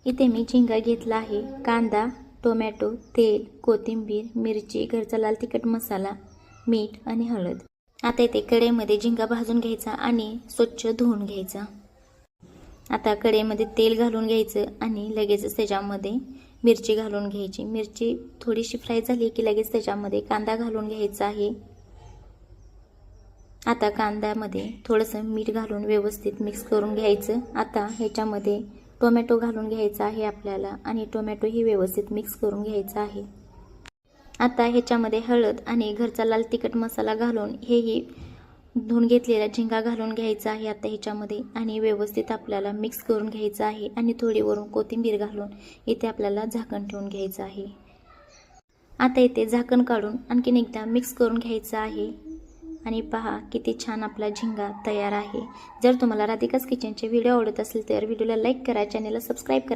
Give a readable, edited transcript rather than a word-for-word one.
इथे मी झिंगा घेतला आहे, कांदा, टोमॅटो, तेल, कोथिंबीर, मिरची, घरचा लाल तिखट मसाला, मीठ आणि हळद। आता इथे कढईमध्ये झिंगा भाजून घ्यायचा आणि स्वच्छ धुवून घ्यायचा। आता कढईमध्ये तेल घालून घ्यायचं आणि लगेचच त्याच्यामध्ये मिरची घालून घ्यायची। मिरची थोडीशी फ्राय झाली की लगेच त्याच्यामध्ये कांदा घालून घ्यायचा आहे। आता कांद्यामध्ये थोडंसं मीठ घालून व्यवस्थित मिक्स करून घ्यायचं। आता ह्याच्यामध्ये टोमॅटो घालून घ्यायचा आहे आपल्याला आणि टोमॅटो ही व्यवस्थित मिक्स करून घ्यायचा आहे। आता ह्याच्यामध्ये हळद आणि घरचा लाल तिखट मसाला घालून हेही धुवून घेतलेला झिंगा घालून घ्यायचा आहे आता ह्याच्यामध्ये आणि व्यवस्थित आपल्याला मिक्स करून घ्यायचं आहे आणि थोडी वरून कोथिंबीर घालून इथे आपल्याला झाकण ठेवून घ्यायचं आहे। आता इथे झाकण काढून आणखीन एकदा मिक्स करून घ्यायचं आहे आणि पहा किती छान आपला झिंगा तयार आहे। जर तुम्हाला राधिकास किचनचे व्हिडिओ आवडत असेल तर व्हिडिओला लाईक करा, चॅनलला सबस्क्राईब करा।